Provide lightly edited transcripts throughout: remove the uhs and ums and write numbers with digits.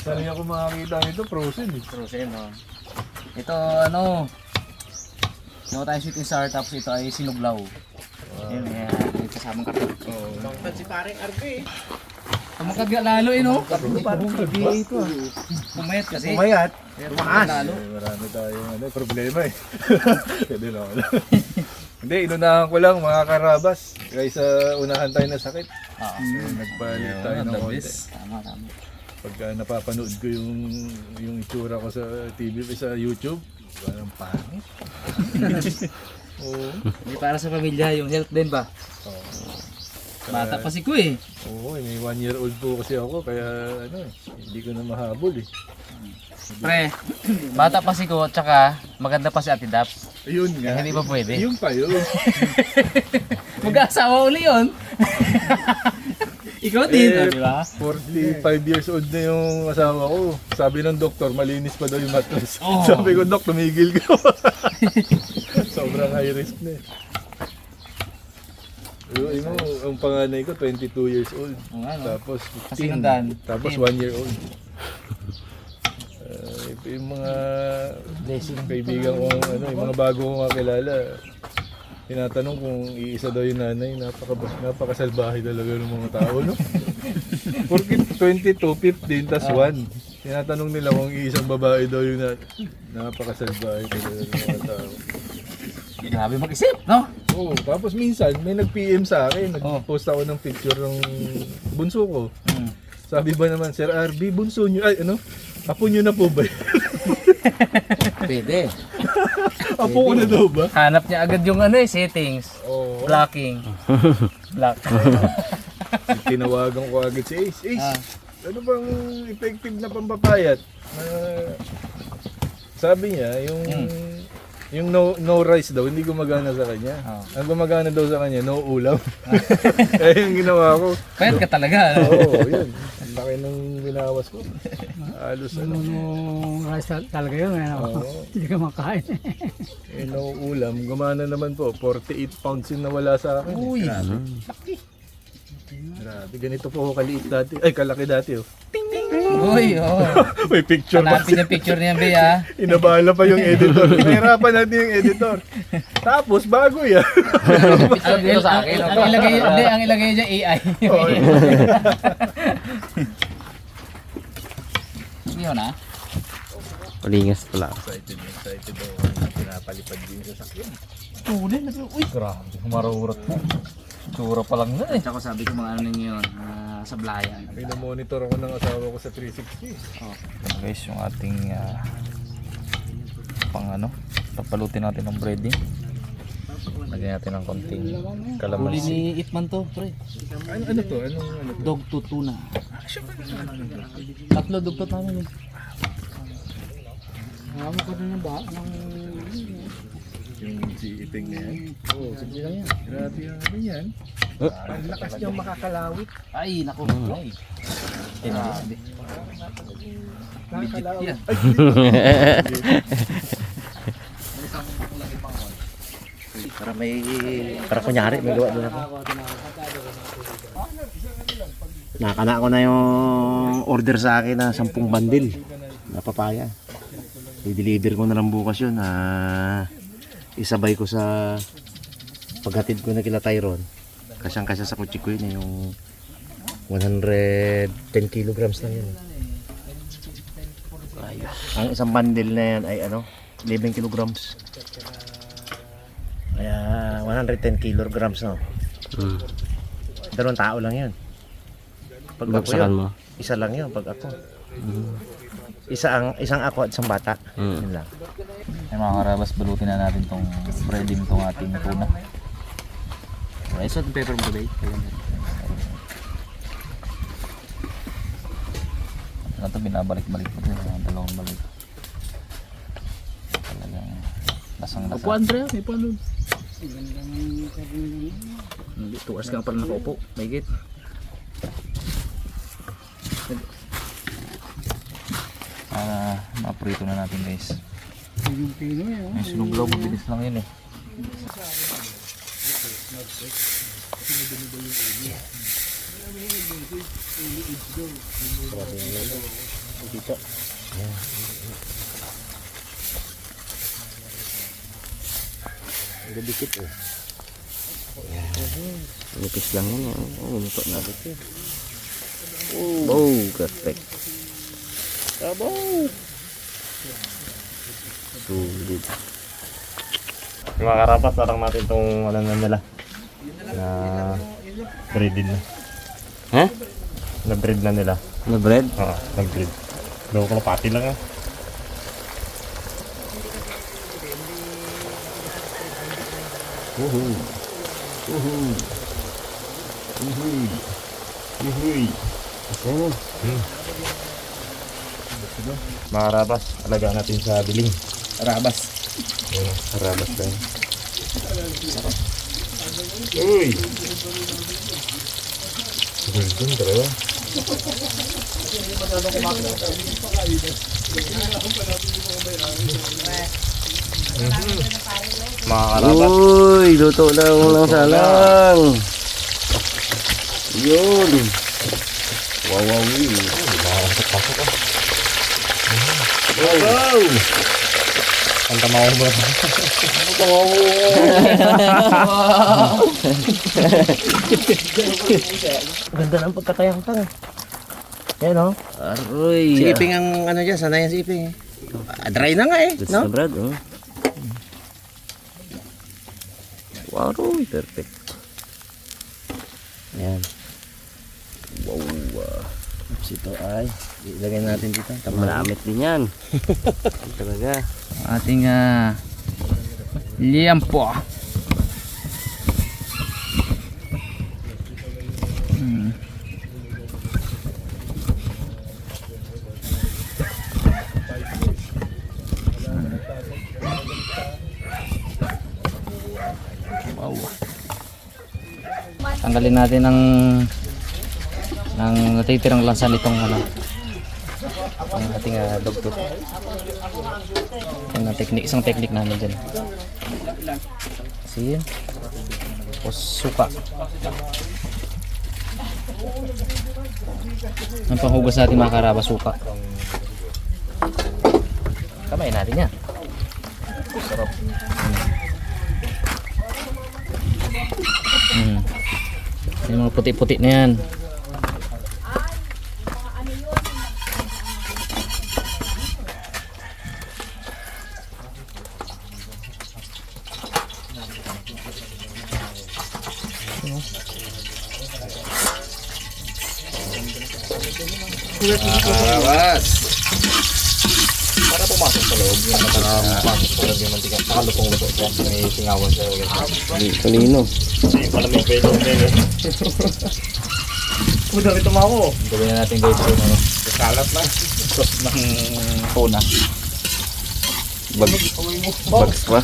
Saan ako makakita nito? Frozen eh. Frozen, no? Ito, ano, yung tayo sweet and sour, tapos ito ay sinuglaw. Yun, yung kasamang karton. Bangkad si pareng Arbe eh. Tumakad nga lalo eh, no? Parang karton ito ah. Pumayat kasi. Pumayat. Pero tumakad lalo. Marami tayong problema eh. Hindi lang. Hindi, inunahan ko lang mga karabas. Kaysa unahan tayo na sakit. Nagpalit tayo ng konti. Tama, tama. Pagka napapanood ko yung itsura ko sa TV, sa YouTube, parang pangit. Oo. Hindi para sa pamilya, yung health din ba? Bata pa si ko eh. Oo, may 1 year old po kasi ako, kaya ano eh, hindi ko na mahabol eh. Pre, bata pa si ko, tsaka maganda pa si Ate Daps. Ayun nga. Hindi pa pwede. Yun pa yun. Mag-aasawa uli yun. Ikaw din, di ba? 45 years old na yung asawa ko. Sabi ng doktor, malinis pa daw yung mattress. Oh. Sabi ko, Dok, tumigil ka. Sobrang high risk na eh. Ang panganay ko, 22 years old. Oo nga, no? Tapos Kasi 15. nandan, Tapos 10. 1 year old. Yung mga kaibigan ko, yung mga bago kong kakilala, tinatanong kung iisa daw yung nanay, napakasalbahe talaga ng mga tao, no? Porque 22, 15, tas 1. Tinatanong nila kung iisang babae daw yung napakasalbahe talaga ng mga tao. Grabe mag-isip, no? Oo, tapos minsan may nag-PM sa akin, nag-post ako ng picture ng bunso ko. Sabi ba naman, Sir RB, bunso nyo, ay ano, apo nyo na po ba? Pwede. Apo ko na daw ba? Hanap niya agad yung ano eh, settings. Oo. Blocking. Block. Tinawagan ko agad si Ace. Ace, ano bang effective na pampapayat? Sabi niya, yung no rice daw, hindi gumagana sa kanya. Ang gumagana daw sa kanya, no ulam. Eh, yung ginawa ko. Pwede ka talaga. Oo, yun. Ang laki nung binawas ko. Halos ano. Rice talaga yun, hindi ka makain. Eh, no ulam. Gumana naman po. 48 pounds yung nawala sa akin. Uy. Grabe, ganito po ako kaliit dati. Ay, kalaki dati oh. Uy, oh. May picture pa Hanapin yung picture niya, Be, ha? Inabala pa yung editor. Nahirapan natin yung editor. Tapos, bago yan. Picture dito sa akin. Ang ilagay niya AI. Oh, Yun, ha? Palingas pala. excited daw. Pinapalipad din sa sakyan. Tuloy na. Uy, grabe. Humarurat mo. Tsura pa lang na eh. Tsaka sabi ko mga ano ninyo yun, sablayan. Pina-monitor ako ng asawa ko sa 360. Guys, yung ating pang ano, papalutin natin ng breading. Lagyan natin ng konting Huli kalamansi. ni Itman to, pre. Ano to? Anong ano to? Dog to tuna. Tatlo dog to namin eh. Alam ko din ng ba? Yung si Iting na yan. Oo, simple lang yan. Grabe yung ano yan. Ang lakas niyang makakalawit. Ay, naku. Ay. Tinabi. Makakalawit. yan. Para kunyari, may gawa doon ako. Nakana ko na yung order sa akin na 10 bandil na papaya. I-deliver ko na lang bukas yun. Isabay ko sa paghatid ko na kila Tyron. Kasyang-kasya sa kutsi ko yun yung 110 kilograms lang yun. Ayos. Ang isang bundle na yan ay ano, 11 kilograms. Kaya 110 kilograms no. Dalawang tao lang yun. Pag ako yun, mo? isa lang yun pag ako. Isang ako at isang bata. Yun lang. Ay mga karabas, balutin na natin tong breading tong ating tuna. Okay, salt and pepper mo today. Ano ito, binabalik-balik mo ito. Dalawang balik. Talagang lasang-lasa. Upo, Andre, may palod. 2 hours ka pala nakaupo. May git. Ma-prito na natin guys. Yung pino yun. Yung sinuglaw, mabilis lang yun eh. Dito. Ayan. Nagdikit eh. Nipis lang yan. Oh, luto na ito. Oh, perfect. Tabaw! Sulit. Mga karapas, sarang natin itong ano na nila. Na breeded na. Ha? Na-breed na nila. Na bread? Oo, nag-breed. Gawa ko na pati lang ah. Woohoo! Woohoo! Woohoo! Woohoo! Oh. Mga karapas, alagaan natin sa biling. Rabas. Harabas tayo. Uy! Gulgong talaga. Mga karabas. Uy, luto lang salang. Yun. Wow, wow, Pasok ah. Wow! Ang tamaw ba? Ganda ng pagkatayang-tang. Yan o. Aroy. Si Iping ang ano dyan, sanay yan si Iping eh. Dry na nga eh, That's no? the bread, oh. Wow, Roy. Perfect. Yan. Wow. Tapos ito ay, ilagay natin dito. Malamit din yan. Talaga. Ating liampo. Wow. Tanggalin natin ng natitirang lansa nitong ano, ang ating dugtong. Yan ang technique, isang technique namin dyan. Kasi yun. O suka. Ang panghugas natin mga karaba, suka. Kamay natin yan. Sarap. Yung mga puti-puti na yan. Karabas! Para pumasok sa loob. Para pumasok sa loob yung mantika. Nakalutong-luto siya. May tingawan siya. Kanino? Kasi yung pala may pwede yung pwede. Kung dami tumako. Gawin na natin guys yung ano, Kalat na. sauce ng tuna. Bags pa.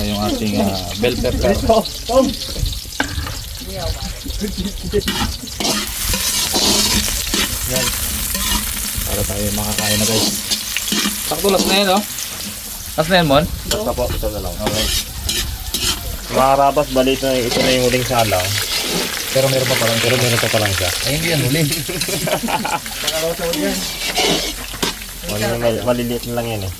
Yung ating bell pepper. Yan. Para tayo makakain na guys. Sakto last na yan, oh. Last na yan, Mon? Basta po, ito na lang. Okay. Mga karabas, balik na ito na yung huling salang. Pero meron pa parang. Pero meron pa pa lang siya. Ay, hindi yan huli. Maliliit na lang yan eh.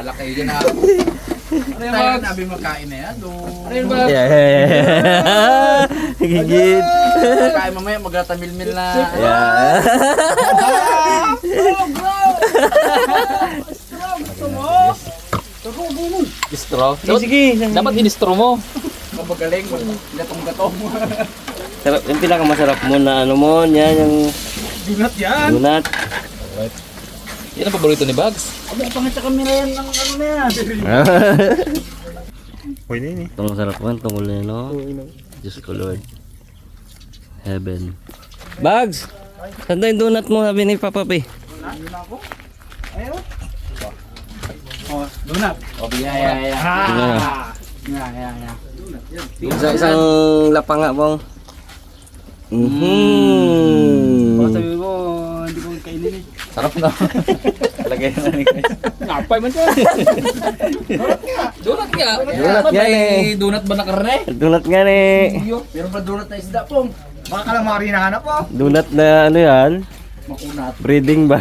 Alak kayo dyan ha. Tayo na nabi makain na yan. Yeah. Gigit. Kain mamaya magratamilmil na. Yeah. Straw? Sige. Dapat in-straw mo. Mapagaling, gatong-gatong. Sarap, yung pinakamasarap mo na ano mo, yan yung Dunat yan. donut. Yan ang paborito ni Bugs. Aba, pangat sa kamera yan ng ano na yan. Pwede yun eh. Itong sarap mo, itong ulo no? Diyos ko Lord. Heaven. Bugs! Saan yung donut mo, sabi ni Papa P? Oh, dunat. Oh, yeah. Yeah. Isang lapanga pong. Oh, sabi ko, hindi ko kainin eh. Sarap na. Talagay na ni guys. Napay man siya. Donut nga. Donut nga eh. Donut ba na karne? Dulat nga ni. Meron pa donut na isda pong. Baka calamari na hanap po. Dulat na ano yan? Makunat. Breeding ba?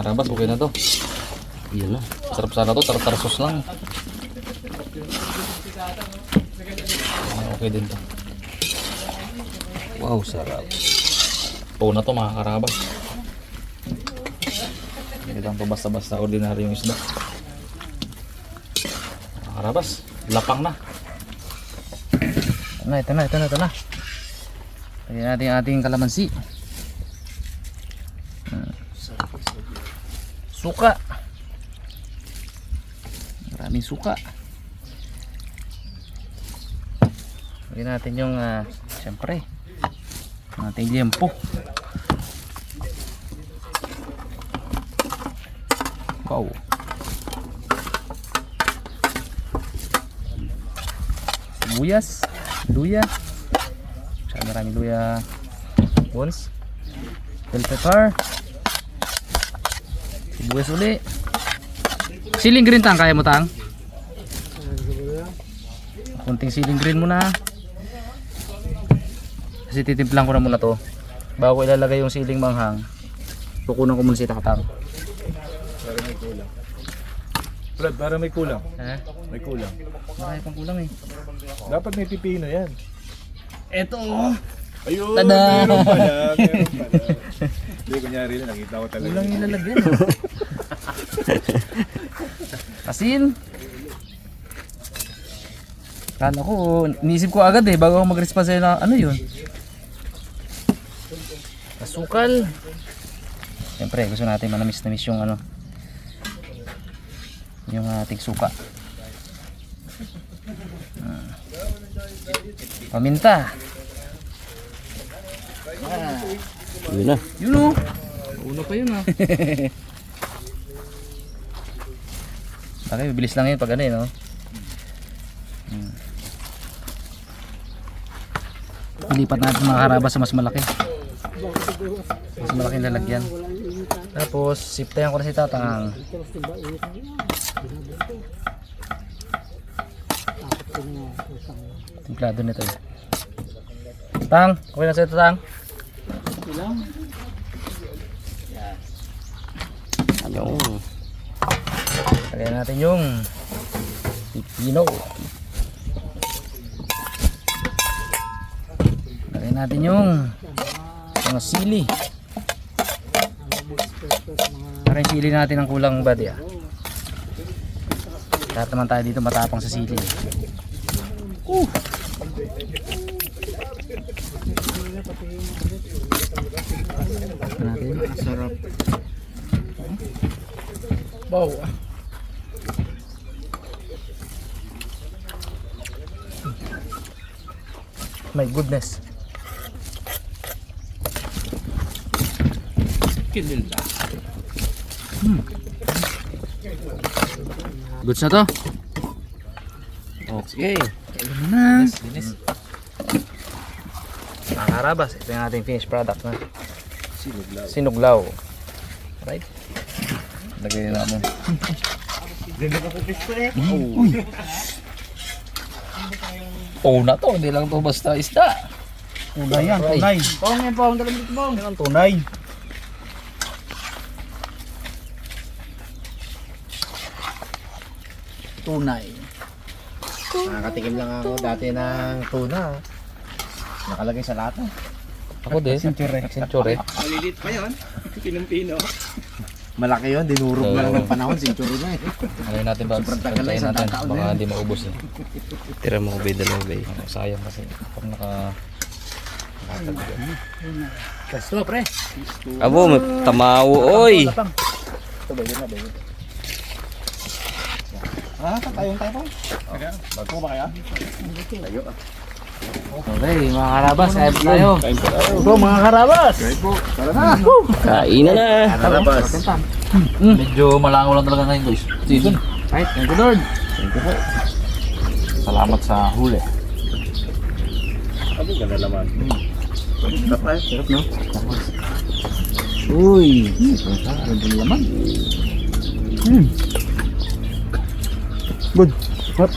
Karabas, okay na to. Iyan na. Sarap sana to, tartar sauce lang. Okay din to. Wow, sarap. Oo na to mga karabas. Hindi lang to basta-basta ordinary yung isda. Mga karabas, lapang na. Ito na. Lagyan natin yung ating kalamansi. Suka. Maraming suka. Lagyan natin yung siyempre ang ating liempo. Wow. Sibuyas, luya. Maraming luya. Once. Bell pepper. Sibuyas uli. Siling green tang, kaya mo tang? Kunting siling green muna. Kasi titimplang ko na muna to. Bago ko ilalagay yung siling manghang, kukunan ko muna si takatang. Para may kulang. Brad, para may kulang. Ha? May kulang. Marami pang kulang eh. Dapat may pipino yan. Eto oh. Ayun, Tada! meron pala. Hindi, kunyari na, nakita ko talaga. Kulang yung lalagyan. Asin. Kala ko, niisip ko agad eh, bago ako mag-response sa'yo na ano yun. Asukal. Siyempre, gusto natin manamis-namis yung ano, yung ating suka. Paminta. Yun na. Yun o. Uno pa yun ah. Okay, bilis lang yun pag ano yun, no? Ilipat natin mga karabas sa mas malaki. Mas malaking lalagyan. Tapos, siptayan ko na si tatang. Timplado nito eh. Tang, okay na sa'yo tang? Ano? Lagyan natin yung pipino. Lagyan natin yung mga sili. Parang sili natin ang kulang ba diya? Lahat naman tayo dito matapang sa sili. Natin. Sarap. Wow. My goodness. Goods na to? Okay. Kailan na. Mga karabas, ito yung ating finished product na sinuglaw. Right? Lagay na mo. Oh na to, hindi lang to basta isda. Tunay yan, tunay. Pong yan pong, dalam dito pong. Yan ang tunay. Tunay. Nakakatikim lang ako dati ng tuna. Nakalagay sa lata. Ako din. Century. Malilit pa yun. Pinumpino. Malaki yun, dinurog na lang ng panahon, century na eh. Ano natin ba? Sobrang tagal na, Hintayin isang natin. taon na Baka yun. hindi maubos eh. Tira mo ko bay dalawa bay. Sayang kasi. Pag Gusto pre. Abo, tamao oy. Ito ba yun na ba yun? Tayong tayo po. Bago ba kaya? Okay, mga karabas, kaya po tayo. Ito mga karabas. Kain na na. Kalabas. Medyo malango lang talaga ngayon guys. Season. Right, thank you Lord. Thank you po. Salamat sa huli. Ano ka na naman? Sarap no? Uy, ganda ng laman. Good. Hop.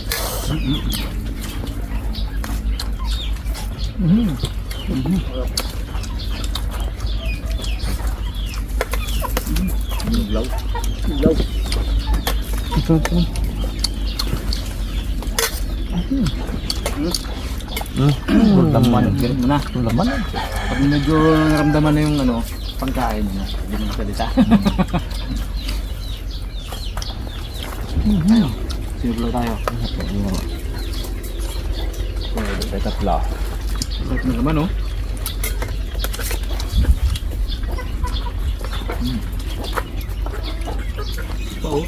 Ito. Laman, ganun mo na. Laman. Pag medyo naramdaman na yung ano, pagkain mo, hindi mo masalita. Tayo, sinublo tayo. May tatlo. Sarap na naman, oh. Oo.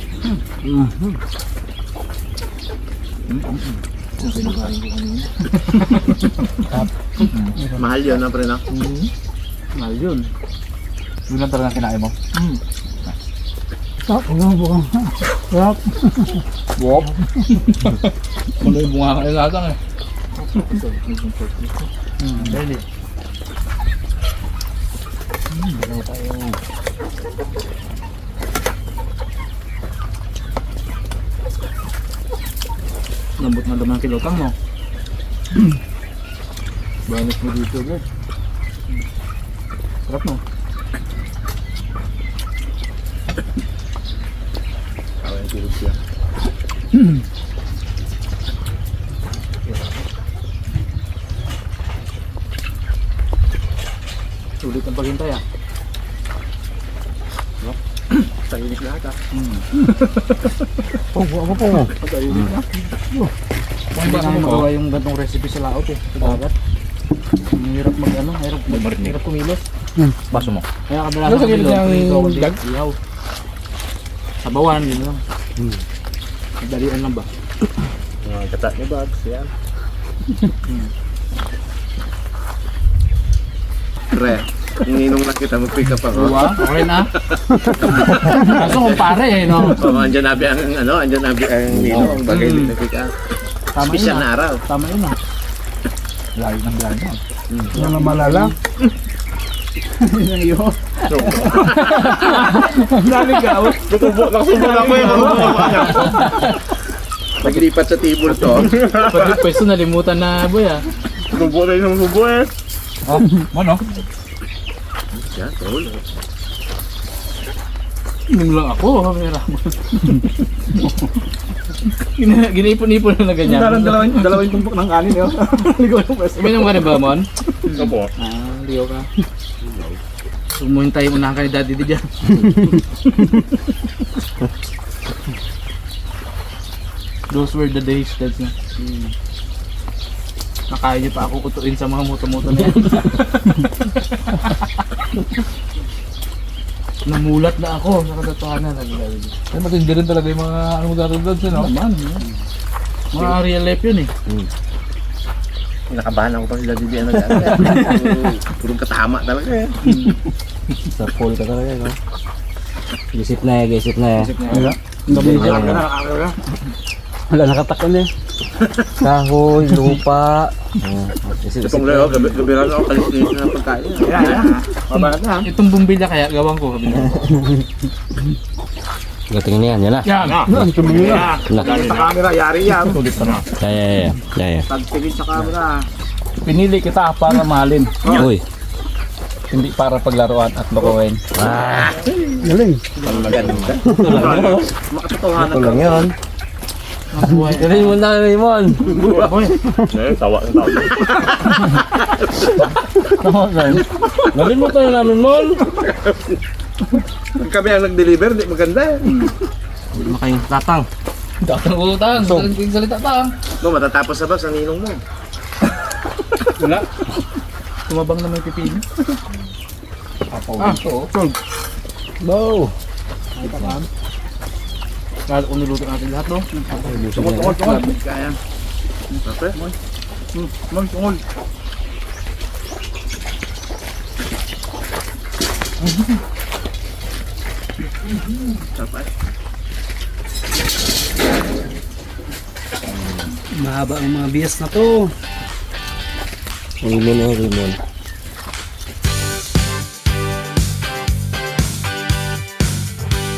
Mahal yun, na pre, no? Mahal yun. Yun lang talaga kinain mo. Stop, bukang. Stop. Buwap. Ano yung bunga kayo latang eh. Dali. Dalaw tayo. Lambot na naman ang kilotang mo. Banit mo dito ulit. Sarap mo. Ako yung tulog siya. Sulit ang paghintay ah. Tahimik lahat ah. Ako po. Tahimik na. Kung ba namin magawa yung gantong recipe sa laot eh. Sa dagat. Ang hirap mag ano, hirap kumilos. Baso mo. Kaya kadalasan Ano sa gilid nila, ng prito, kundi dag? ihaw. Sabawan, yun lang. Dalian lang ba? Kata ni Bugs, yan. Pre, ninong lang kita, mag-pick up ako. Diba? Okay na. Kaso kumpare eh, no? Oo, andyan nabi ang ninong, ang bagay din na pick up. Tama yun Special ah. na araw. Tama yun ah. Layo ng layo. Mga malala. Yan yun. Naligaw. Nakasubo na ko yung Naglipat sa table to. Pag pwesto nalimutan na boy ah. Subo na yung subo eh. Oh, ano? Yan, tol. Inom lang ako, kamera mo. Ginaipon-ipon na ganyan. Dalawang tumpok ng kanin yun. Ligaw yung pwesto. Uminom ka na ba, Mon? Opo. Ah, ligaw ka. Sumuhintay mo na ka ni Daddy di dyan. Those were the days, that's na. Nakaya niyo pa ako utuin sa mga moto-moto na yan. Namulat na ako sa katotohanan. Ay, matindi rin talaga yung mga ano magkakagod siya, no? Naman, mga real life yun eh. Nakabahan ako pa sila di ano dyan. Purong katama talaga eh. Sa pool ka talaga, no? Gisip na eh. Isip na Wala nakatakon eh. Kahoy, lupa. Sa pong leo, gabiran ako kalis na pagkain. Mabalat na. Itong bumbilya kaya gawang ko. Gatingin na yan, yan na. Yan! Galing sa camera, yari yan. Tulit na. Yeah. Tagpilin sa camera. Pinili kita para mahalin. Uy. Hindi para paglaruan at lokohin. Galing. Maganda. Makatotohanan Ito lang yun. Galing mo na, Raymond. Tawa ng tao. Galing mo tayo namin, Mon. Kami ang nag-deliver, di maganda. Hindi mo kayong tatang. Datang utang! Dating salita pa! No, matatapos sa bas ang ninong mo. Wala. Tumabang na may pipili. Ito. Go. Lalo kung niluto natin lahat, no? Tungol. Kaya. Tapos? Tungol. Tapos? Mahaba ang mga bias na to. Rimon.